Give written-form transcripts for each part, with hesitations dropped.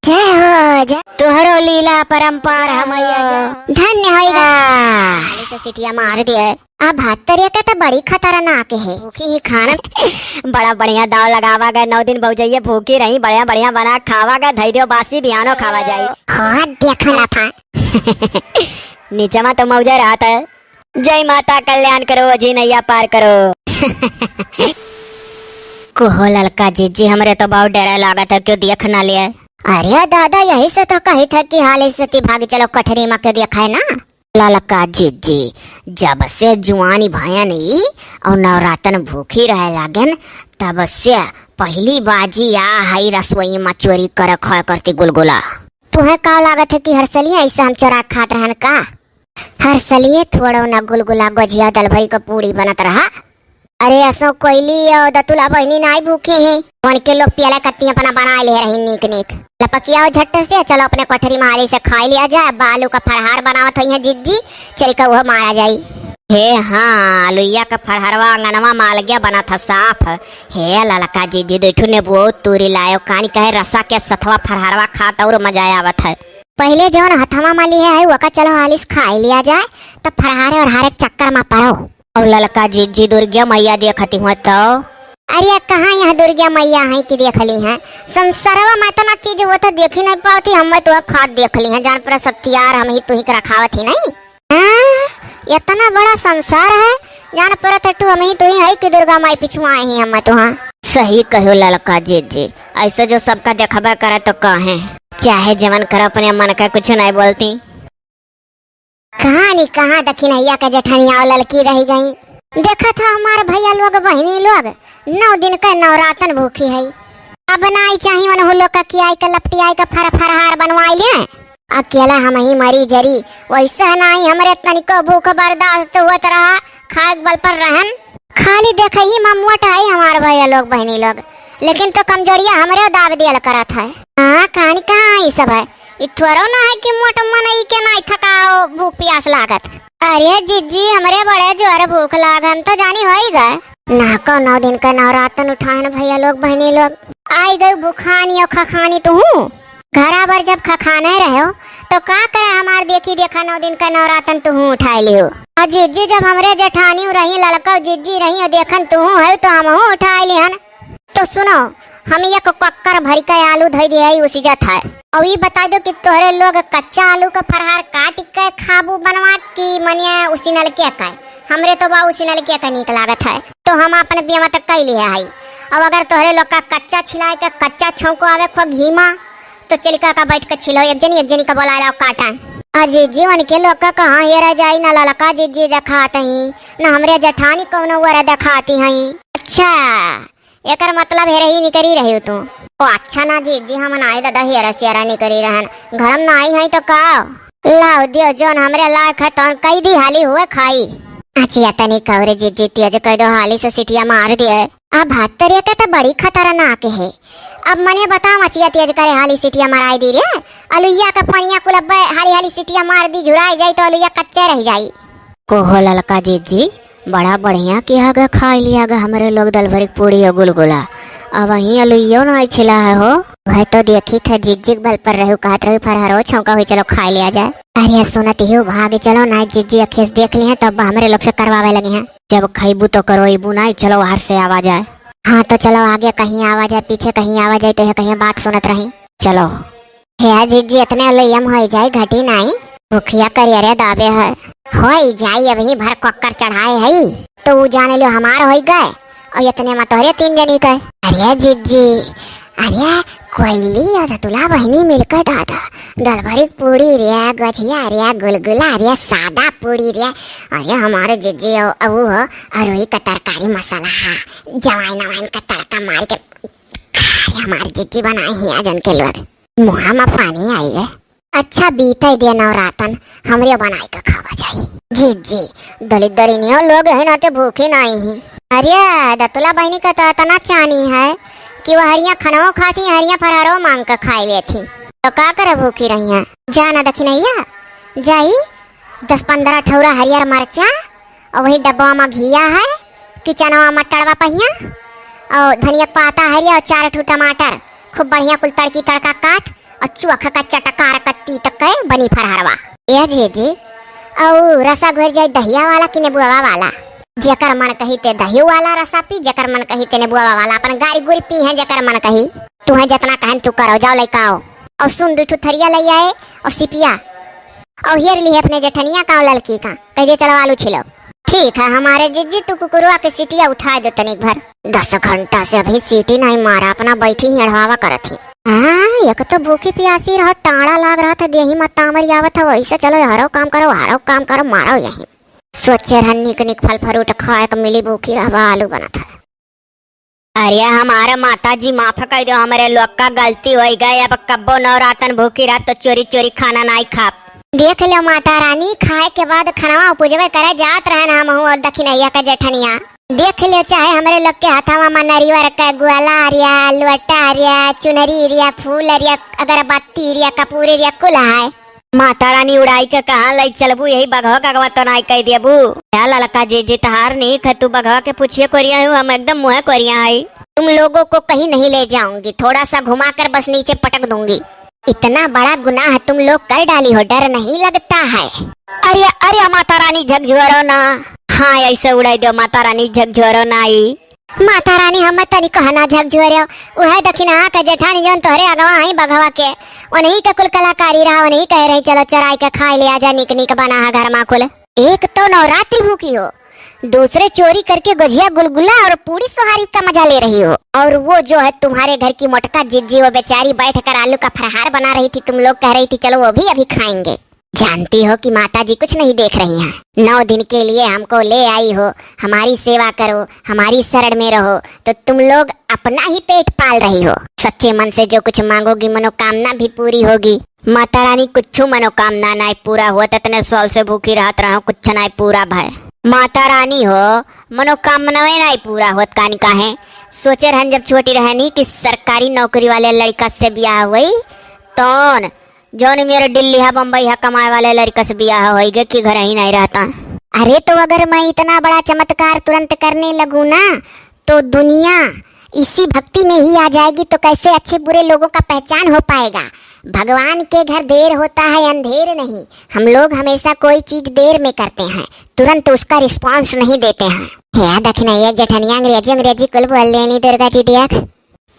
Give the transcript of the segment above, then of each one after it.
जय हो जय तुहरो लीला परंपार हमैया धन्य होइगा से सिटिया मार दिए। अब भात तरिया के तो बड़ी खतरनाक है। भूखी ही खाना बड़ा बढ़िया दाव लगावा गए 9 दिन बहु भूखी रही बढ़िया बढ़िया बना खावा गए धैर्य बासी बियानो खावा जाई। हाँ देखना था नीचे में तो मौजा रात है। जय माता कल्याण करो जी नैया पार करो। कोहो ललका जीजी हमरे तो बहुत डर लागत है क्यों देख ना लिया। अरे दादा यही से तो कही था कि हाल से भाग चलो कठरी में के देखा है ना। ललका जीजी जब से जुआनी भाया नहीं और नवरातन भूखी रहे लागन तब से पहली बाजी आ हई रसोई में चोरी कर खा करती गुलगुला। तुम्हें का लागत है कि हर सलिए ऐसे हम चोरा खात रहन का। हर सलिए थोड़ा ना गुलगुला गजिया दल भरी का पूरी बनत रहा। अरे असो कोयली और दतुला बहनी नाई भूखी है मन के लोग पियाला कत्ती अपना बना ले रही नीक नीक लपकिया झट से चलो अपने कोठरी माली से खा लिया जाए। बालू का फरहार बनावत है जिज्जी चल कर वह मारा जाई। हे हाँ लुइया का फरहरवा अंगनवा माल गया बना था साफ। हे ललका जीजी देखो ने बहुत तूरी लायो कानी कहे रसा के सथवा फरहरवा खाता और मजा आवत है। पहले जो हथवा माली है वका चलो हालिस खा लिया जाए तो फरहारे और हारे चक्कर में पड़ो। और ललका जीजी दुर्गा मैया देखती हुआ तो अरे कहाँ यहाँ दुर्गा मैया है कि देख ली है। संसारवा में तो ना चीज वो तो देख ही नहीं पाती हम तो खाद देख ली है जान पर सत्यार हम ही तू ही रखावत ही नहीं। इतना बड़ा संसार है जान पर तू हम ही तू ही है कि दुर्गा माई पिछुआ आए ही हम तो। हाँ सही कहो ललका जीजी ऐसे जो सबका देखबा करे तो कहे चाहे जमन कर अपने मन का कुछ नहीं बोलती। कहानी कहाँ दखी नैया का जेठानिया लड़की रह गई। देखा था हमारे भैया लोग बहनी लोग 9 दिन का नवरातन भूखी है। अब नाई चाहिए मन हुलो का कियाई का लपटी आई का फरहार बनवाई ले। अकेला हम ही मरी जरी वैसा नहीं हमरे तनिको भूख बर्दाश्त हुआ रहा खाए बल पर रहन खाली देख ही ममुट आई हमारे भैया लोग बहनी लोग लेकिन तो कमजोरिया हमरे दाब दियल करत है। हाँ कहानी कहाँ ये सब है इथवरो ना है कि मोट मनई के नहीं थकाओ भूख प्यास लागत। अरे जीजी हमरे बड़े जोर भूख लाग हम तो जानी होई गए ना को 9 दिन का नवरातन उठाए भैया लोग बहनी लोग आई गई बुखानी और खखानी तो हूँ घरा भर जब खखाने रहे हो तो का करे हमार देखी देखा 9 दिन का नवरातन तू हूँ उठाई लियो। जीजी जब हमरे जेठानी रही लड़का जीजी रही और देखन तू है तो हम उठाई लिहन। तो सुनो हम एक कक्कर भरी का आलू धई दिया उसी जात है और ये बता दो कि तोहरे लोग कच्चा आलू का फरहार काट के खाबू बनवा की मनिया उसी नल के का हमरे तो बा उसी नल के का निक लागत है तो हम अपने बियाह तक कई लिया है। अब अगर तोहरे लोग का कच्चा छिलाए के कच्चा छौंको आवे खो घीमा तो चलिका का बैठ के छिलो एक जनी का बोला लो काटा। अजी जीवन के लोग का कहाँ हेरा जाई ना ललका जीजी दिखाते ही ना हमरे जेठानी कौनो वरा दिखाती है। अच्छा एकर मतलब हेरे ही निकरी रही हो तू ओ अच्छा ना जीजी हम नाई दादा हेरा सेरा निकरी रहन घरम नाई है तो का लाओ दियो जोन हमरे लायक है तो कई दी हाली हुए खाई। अच्छा तनी कवरे जीजी तिया जो कह दो हाली से सिटिया मार दिए। अब भात तरिया के तो बड़ी खतरनाक है। अब मने बताओ मचिया तेज करे हाली सिटिया मराई दी रे अलुइया का पनिया कुलब हाली हाली सिटिया मार दी झुराई जाई तो अलुइया कच्चे रह जाई। कोहो ललका जीजी बड़ा बढ़िया किया गा खा लिया गा हमारे लोग दल भरी पूरी और गुलगुला। अब वहीं अलुइयो ना छिला है हो वह तो देखी था जिज्जिक बल पर रहू कहत रहू फरहरो छौका हुई चलो खा लिया जाए। अरे सुनत ही भाग चलो ना जिज्जी अखेस देख ली है तब हमारे लोग से करवावे लगी हैं जब खईबू तो करो ना चलो बाहर से आवा जाए। हाँ तो चलो आगे कहीं आवा जाए पीछे कहीं आवा जाए तो कहीं बात सुनत रही चलो। है जिज्जी इतने अलुइयम हो जाए घटी नहीं भूखिया करियर दाबे है हो जाई अभी भर कक्कर चढ़ाए है तो जाने लो हमार हो गए और इतने में तोहरे 3 जनी कहे। अरे जीजी अरे कोयली और तुला बहनी मिलकर दादा दल भरी पूरी रे गठिया रे गुलगुला रे सादा पूरी रे अरे हमारे जीजी अबू हो अरोही का तरकारी मसाला हा जवाइन नवाइन का तड़का मार के हमारे जीजी बनाए हैं आज उनके लोग मुहा में पानी आई गए। अच्छा बीते दे नवरातन हमरे बनाई का खावा जाए। जीजी दलित दरिनियों लोग है ना तो भूखे नहीं है। अरे दतुला बहनी का तो इतना चानी है कि वह हरिया खनवा खाती हरिया फरारो मांग कर खाई लेती तो का करे भूखी रही है। जाना दखी नैया जाई 10-15 ठौरा हरियर मरचा और वही डब्बा में घिया है किचनवा में टड़वा पहिया और धनिया पाता हरिया और 4 ठू टमाटर खूब बढ़िया कुल तड़की तड़का काट अच्छू अख का चटकार कत्ती तक के बनी फरहरवा। ए जी औ रसा घोर जाए दहिया वाला कि नेबुआ वाला। जेकर मन कही ते दही वाला रसा पी, जेकर मन कही ते नेबुआ वाला। अपन गारी गुरी पी है जेकर मन कही। तुम्हें जितना कहन तू करो, जाओ लेके आओ। और सुन दू थरिया ले आए और सिपिया और हेर ली अपने जेठनिया का लड़की का कह दे चलो आलू छिलो। ठीक है हमारे जीजी, तू कुकुरुआ के सीटिया उठा दो तनिक भर। 10 घंटा से अभी सीटी नहीं मारा, अपना बैठी ही अड़वावा करत ही। हाँ एक तो भूखी प्यासी रहा, टाड़ा लाग रहा था, देही मत तामर आवत है। वही से चलो हरो काम करो मारो यही। सोचे रहन निक निक फल फ्रूट खाए के मिली, भूखी रहवा आलू बना था। अरे हमारा माता जी माफ कर दो, हमारे लोग का गलती हो गई। अब कब्बो नवरातन भूखी रात तो चोरी चोरी खाना नहीं खा। देख लो माता रानी, खाए के बाद खाना पूजवे करे जात रहे ना हम और दक्षिणैया का जेठनिया। देख लो चाहे हमारे लोग के हाथवा में नरियर का ग्वाला रिया, लोटा रिया, चुनरी रिया, फूल रिया, अगरबत्ती रिया, कपूर रिया, कुल है। माता रानी उड़ाई के कहाँ लाई चलबू, यही बघवा का तो नहीं कह दियबू। क्या लड़का जी तहार नहीं ख, तू बघवा के पूछिए कोरिया हूँ, हम एकदम मुँह कोरिया है। तुम लोगों को कहीं नहीं ले जाऊंगी, थोड़ा सा घुमा कर बस नीचे पटक दूंगी। इतना बड़ा गुनाह तुम लोग कर डाली हो, डर नहीं लगता है। अरे अरे माता रानी झकझोरो ना। हाँ ऐसे उड़ाई दो माता रानी, झकझोरो ना। माता रानी हम तनी कहना झकझोरो, वह दक्षिणा का जेठानी जौन तोहरे अगवा है बघवा के, उन्हीं का कुल कलाकारी रहा, उन्हीं कह रही चलो चराई के खाए ले आजा, निक निक बना है घर में कुल। एक तो नवरात्रि भूखी हो, दूसरे चोरी करके गुजिया गुलगुला और पूरी सुहारी का मजा ले रही हो। और वो जो है तुम्हारे घर की मोटका जिज्जी, वो बेचारी बैठ कर आलू का फरहार बना रही थी, तुम लोग कह रही थी चलो वो भी अभी खाएंगे। जानती हो कि माता जी कुछ नहीं देख रही हैं। 9 दिन के लिए हमको ले आई हो, हमारी सेवा करो, हमारी शरण में रहो, तो तुम लोग अपना ही पेट पाल रही हो। सच्चे मन से जो कुछ मांगोगी मनोकामना भी पूरी होगी। माता रानी कुछ मनोकामना नहीं पूरा हुआ तो इतने साल से भूखी रहत रहो, कुछ नहीं पूरा भय। माता रानी हो मनोकामना नहीं पूरा होत कान का है। सोचे रहन जब छोटी रहनी कि सरकारी नौकरी वाले लड़का से ब्याह हुई, तो जौन मेरे दिल्ली है बम्बई है कमाए वाले लड़का से ब्याह होएगा कि घर ही नहीं रहता। अरे तो अगर मैं इतना बड़ा चमत्कार तुरंत करने लगूं ना, तो दुनिया इसी भक्ति में ही आ जाएगी, तो कैसे अच्छे बुरे लोगों का पहचान हो पाएगा। भगवान के घर देर होता है अंधेर नहीं। हम लोग हमेशा कोई चीज देर में करते हैं, तुरंत उसका रिस्पांस नहीं देते हैं। याद रखना ये जेठनिया अंग्रेजी कुल बोल लेनी दुर्गा जी देख।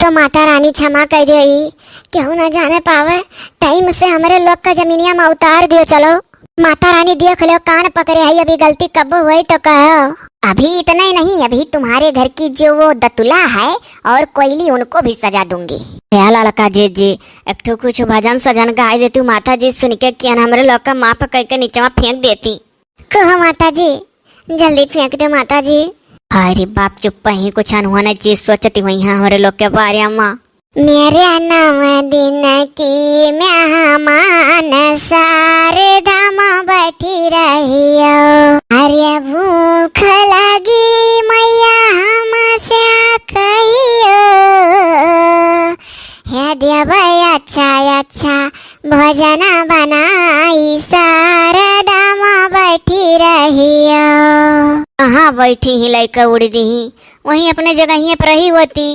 तो माता रानी क्षमा कर दो, क्यों न जाने पावे टाइम से हमारे लोग का जमीनिया में उतार दियो। चलो माता रानी देख लो कान पकड़े है, अभी गलती कब हुई तो कहो। अभी इतना ही नहीं, अभी तुम्हारे घर की जो वो दतुला है और कोयली, उनको भी सजा दूंगी। लड़का जी एक तो कुछ भजन सजन गाय देती माता जी, सुन के क्या हमारे लोग का माफ करके नीचे में फेंक देती। कहो माता जी, जल्दी फेंक दो माता जी। अरे बाप चुप ही, कुछ अनहोना चीज सोचती हुई है हमारे लोग के बारे में। मेरे नव दिन की मेहमान सारे धाम बैठी रहियो, अरे भूख लगी मैया हमसे कहियो, हे देव अच्छा भोजन बनाई सारे धाम बैठी रहियो। कहाँ बैठी ही लैके उड़ दी, वहीं अपने जगह ही पर रही होती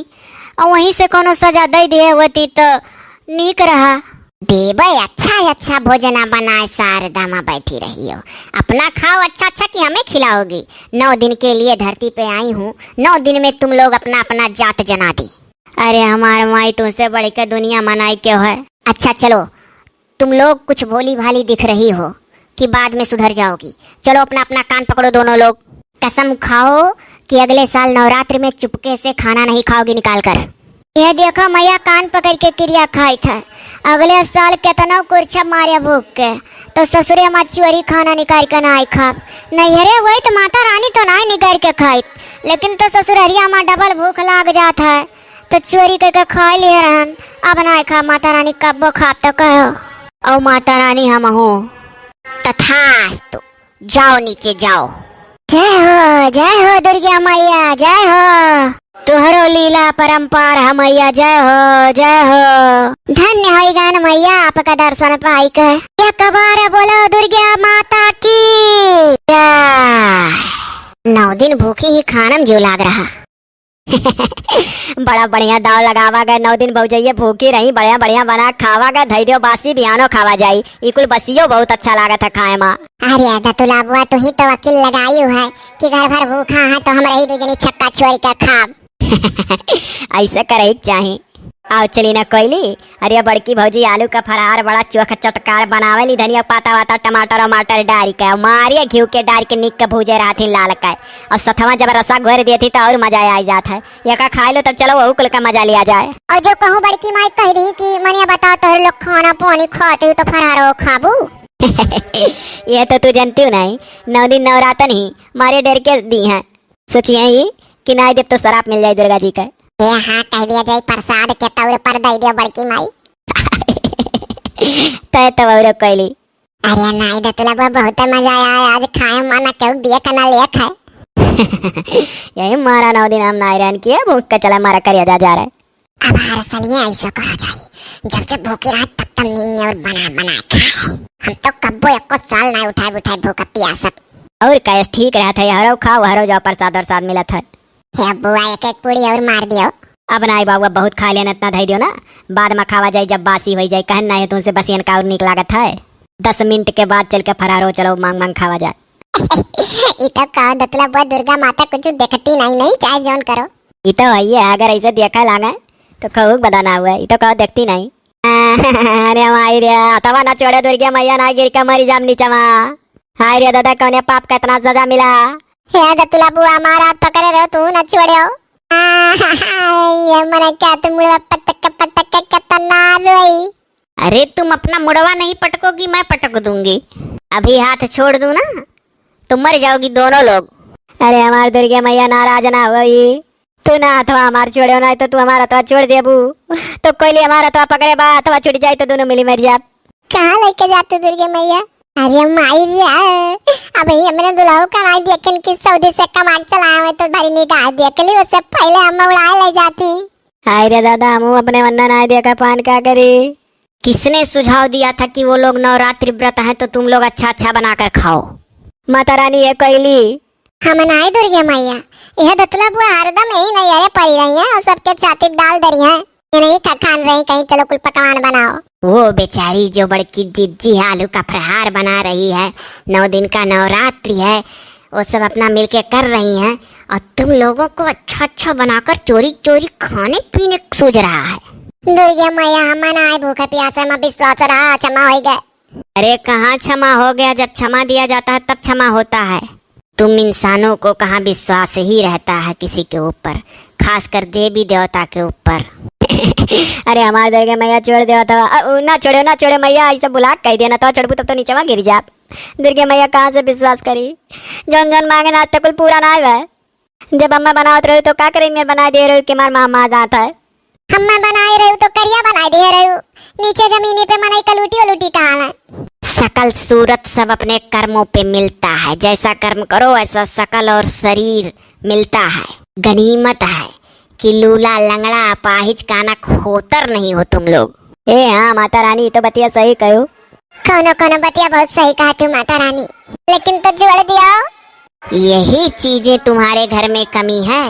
और वहीं से कोनो सजा दे दिए होती तो नीक रहा। देवे अच्छा भोजना बनाए शारदा माँ बैठी रही हो, अपना खाओ अच्छा कि हमें खिलाओगी। 9 दिन के लिए धरती पे आई हूँ, 9 दिन में तुम लोग अपना अपना जात जना दी। अरे हमारे माई तुमसे बढ़ के दुनिया मनाई क्यों है। अच्छा चलो, तुम लोग कुछ भोली भाली दिख रही हो कि बाद में सुधर जाओगी। चलो अपना अपना कान पकड़ो दोनों लोग, कसम खाओ कि अगले साल नवरात्रि में चुपके से खाना नहीं खाओगी निकाल कर। यह देखो मैया कान पकड़ के क्रिया खाई था, अगले साल कितना कुर्छा मारे भूख के, तो ससुरे माँ चोरी खाना निकाल कर ना खा। नहीं अरे वही तो माता रानी तो नहीं निकाल के खाई, लेकिन तो ससुररिया माँ डबल भूख लाग जाता है तो चोरी करके खा लिए रहन। अब ना खा माता रानी कब खा तो कहो। और माता रानी हम हो तथास्तु, जाओ नीचे जाओ। जय हो दुर्गा मैया, जय हो। तुहरो लीला परंपार है मैया, जय हो। धन्य है गान मैया आपका दर्शन पाई के। एक बार बोलो दुर्गा माता की जय। 9 दिन भूखी ही खानम जो लाग रहा। बड़ा बढ़िया दाव लगावा गए 9 दिन भौजैया भूखी रही बढ़िया बढ़िया बना खावा गए धैर्य बासी बिहानो खावा जाई ई कुल बसियो बहुत अच्छा लागत है खाए मा। अरे दतुला बुआ तू ही तो वकील लगाई है कि घर भर भूखा है तो हम रही दूजनी छक्का छोड़ के खाब। ऐसा करे चाहिए। आओ चली ना कोयली। अरे बड़की भौजी आलू का फरार बड़ा चोखा चटकार बनावेली धनिया पाता वाता टमाटर वमाटर डारी के मारिया घी के डारी के निक के भूजे रहती लाल के और सथवा जब रसा घोर देती तो और मजा आ जाता है। यका खा लो तब चलो वहू कुल का मजा लिया जाए। और जो कहूँ बड़की माई कह रही कि मनिया बताओ तो लोग खाना पानी खाते हो तो फरारो खाबू। ये तो तू जानती हो नहीं 9 दिन नवरातन ही मारे डर के दी है सोचिए ही कि ना जब तो शराब मिल जाए दुर्गा जी का। हाँ कह दिया जाए प्रसाद के तौर पर दे दियो बड़की माई। तय तो और कोयली। अरे नहीं दतुला बुआ बहुत मजा आया आज खाए माना क्यों दिया कना ले खाए। यही मारा 9 दिन हम नायरन किया भूख का चला मारा कर जा रहा है। अब हर साल ये ऐसा करा जाए जब जब भूखी रहा तब तब नींद और बना बना खाए। हम तो कब्बो एको साल नहीं उठाए उठाए भूखा प्यासा। और कैस ठीक रहा था हरो खाओ हरो जाओ प्रसाद और साथ मिला था। हे बुआ एक एक पूरी और मार दियो। अब नाई बाबू बहुत खा लेना इतना धै दियो ना बाद में खावा जाए जब बासी हो जाए कहन नहीं तुमसे बसियन का और निक लागत है 10 मिनट के बाद चल के फरारो चलो मांग मांग खावा जाए। इतो कहो दतुला बुआ दुर्गा माता कुछ देखती नहीं चाहे जौन करो। इतो है अगर ऐसे देखा लागे तो कहू बदाना हुआ इतो कहो देखती नहीं। अरे माई रे अथवा ना छोड़े दुर्गा मैया ना गिर के मरी जाम नीचे में। हाय रे दादा कौन पाप का इतना सजा मिला। हे दतुला बुआ हमारा पकड़े रहो तू न छोड़ो। ये मन क्या तुम पटक पटक कतना रोई। अरे तुम अपना मुड़वा नहीं पटकोगी मैं पटक दूंगी। अभी हाथ छोड़ दूं ना तुम मर जाओगी दोनों लोग। अरे हमार दुर्गा मैया नाराज ना हुई तू ना अथवा हमार छोड़ो ना तो तू हमारा अथवा छोड़ देबू तो कोई हमारा अथवा पकड़े बा अथवा छूट जाए तो दोनों मिली मर जात। कहाँ लेके जाते दुर्गा मैया। अरे माई रे अभी हमने दुल्हन का नहीं देखे कि सऊदी से कमा चलाया हुआ तो भारी निगाह देख ली उससे पहले हम उड़ाए ले जाती। हाय रे दादा हम अपने वंदन आए देखा पान क्या करे। किसने सुझाव दिया था कि वो लोग नवरात्रि व्रत है तो तुम लोग अच्छा अच्छा बनाकर खाओ। माता रानी ये कहली हम नहीं दुर्गा मैया यह दतुला बुआ हरदम यही नहीं अरे पड़ी रही है और सबके छाती डाल दरी है नहीं खान रही कहीं चलो कुल पकवान बनाओ। वो बेचारी जो बड़की जिज्जी आलू का फरहार बना रही है 9 दिन का नवरात्रि है वो सब अपना मिलके कर रही हैं और तुम लोगों को अच्छा अच्छा बनाकर चोरी चोरी खाने पीने सूझ रहा है। दुर्गा मैया हम आए भूखे प्यासे में विश्वास रहा क्षमा हो गए। अरे कहाँ क्षमा हो गया जब क्षमा दिया जाता है तब क्षमा होता है। तुम इंसानों को कहाँ विश्वास ही रहता है किसी के ऊपर खासकर देवी देवता के ऊपर। अरे हमारे दुर्गा मैया छोड़ दे ना छोड़ो मैया ऐसा बुला कह देना तो चढ़बू तब तो नीचे वहाँ गिर जा। दुर्गा मैया कहाँ से विश्वास करी जौन जौन मांगे ना तक पूरा ना हुआ। जब अम्मा बनावत रही तो क्या करे मैं बना दे रही कि मार मामा जाता है। अम्मा बनाए रही तो करिया बना दे रही नीचे जमीनी पे मनाई कलूटी वलूटी कहाँ है। सकल सूरत सब अपने कर्मों पे मिलता है जैसा कर्म करो ऐसा सकल और शरीर मिलता है। गनीमत है कि लूला लंगड़ा अपाहिज काना खोतर नहीं हो तुम लोग। ए हाँ माता रानी तो बतिया सही कहो। कोनो बतिया बहुत सही कहा तू माता रानी लेकिन तो जोड़ दिया। यही चीजें तुम्हारे घर में कमी है।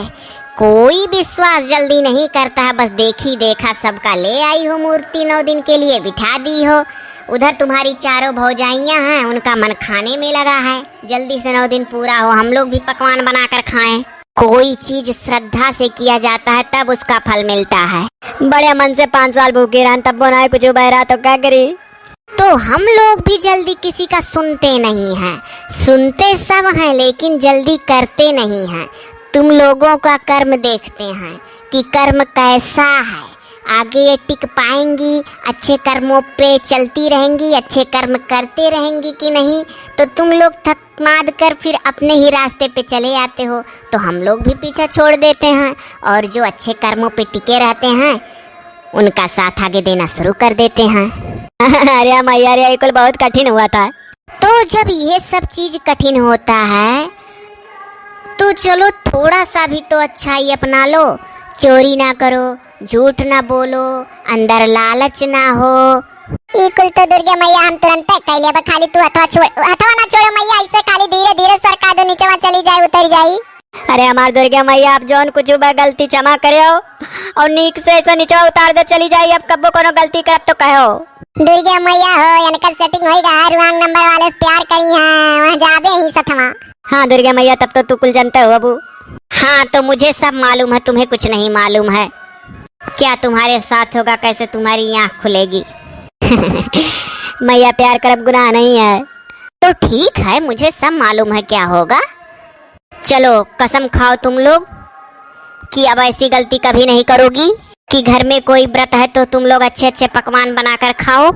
कोई विश्वास जल्दी नहीं करता है बस देखी देखा सबका ले आई हो मूर्ति 9 दिन के लिए बिठा दी हो। उधर तुम्हारी चारों भौजाइयां हैं उनका मन खाने में लगा है जल्दी से 9 दिन पूरा हो हम लोग भी पकवान बनाकर खाएं। कोई चीज श्रद्धा से किया जाता है तब उसका फल मिलता है। बड़े मन से 5 साल भूखे रहन तब बनाए कुछ बहरा तो क्या करी। तो हम लोग भी जल्दी किसी का सुनते नहीं हैं। सुनते सब हैं लेकिन जल्दी करते नहीं हैं। तुम लोगों का कर्म देखते हैं कि कर्म कैसा है। आगे ये टिक पाएंगी अच्छे कर्मों पे चलती रहेंगी अच्छे कर्म करते रहेंगी कि नहीं। तो तुम लोग थक माद कर फिर अपने ही रास्ते पे चले आते हो तो हम लोग भी पीछा छोड़ देते हैं और जो अच्छे कर्मों पे टिके रहते हैं उनका साथ आगे देना शुरू कर देते हैं। अरे मैया रे कुल बहुत कठिन हुआ था। तो जब ये सब चीज कठिन होता है तो चलो थोड़ा सा भी तो अच्छाई अपना लो। चोरी ना करो झूठ ना बोलो अंदर लालच ना हो। कुल तो दुर्गा मैया हम तुरंत कैले खाली तू अथवा ना छोड़ो मैया ऐसे खाली धीरे धीरे सरका दो नीचे चली जाए उतर जाई। अरे हमार दुर्गा मैया आप जौन कुछ बा गलती क्षमा करे हो और नीक से ऐसा नीचे उतार दो चली जाई। अब कब्बो कोनो गलती करब तो कहो। दुर्गा मैया हो इनकर सेटिंग होई रहा रुआंग नंबर वाले से प्यार करी है वहाँ जाबे ही सथमा। हाँ दुर्गा मैया तब तो तू कुल जानते हो अबू। हाँ तो मुझे सब मालूम है, तुम्हें कुछ नहीं मालूम है। क्या तुम्हारे साथ होगा, कैसे तुम्हारी आँख खुलेगी। मैया प्यार करब गुनाह नहीं है। तो ठीक है, मुझे सब मालूम है क्या होगा। चलो कसम खाओ तुम लोग कि अब ऐसी गलती कभी नहीं करोगी कि घर में कोई व्रत है तो तुम लोग अच्छे अच्छे पकवान बनाकर खाओ।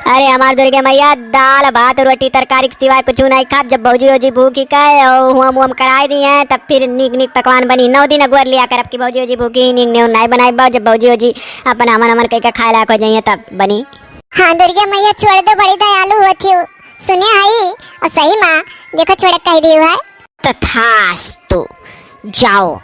अरे हमार दुर्गा मैया दाल भात रोटी तरकारी के सिवाय कुछ नहीं खा। जब भौजी वौजी भूखी कहे और हुम कराई दी हैं तब फिर नीक नीक पकवान बनी। 9 दिन अगुअर लिया कर, अब की भौजी वौजी भूखी नीक न्यू नहीं बनाई बाओ। जब भौजी वौजी अपन अमन अमन कह के खाए लायक हो जाइए तब बनी। हाँ दुर्गा मैया छोड़ दो, बड़ी दयालु होती हो। सुने आई और सही माँ देखो छोड़ कह दी है। तथास्तु जाओ,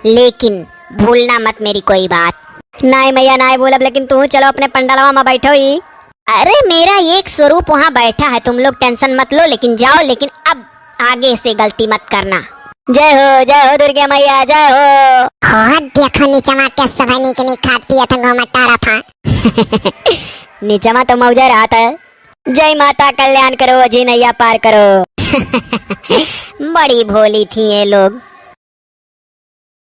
लेकिन भूलना मत मेरी कोई बात। नहीं मैया नहीं बोलब, लेकिन तू चलो अपने पंडालवा में बैठो ही। अरे मेरा एक स्वरूप वहाँ बैठा है, तुम लोग टेंशन मत लो, लेकिन जाओ। लेकिन अब आगे से गलती मत करना। जय हो दुर्गा मैया जय हो। हाँ देखो नीचमा क्या सभा नीक नीक खात पिया था घोमा तारा था। नीचमा तो मौजा रहा था। जय माता कल्याण करो जी नैया पार करो। बड़ी भोली थी ये लोग।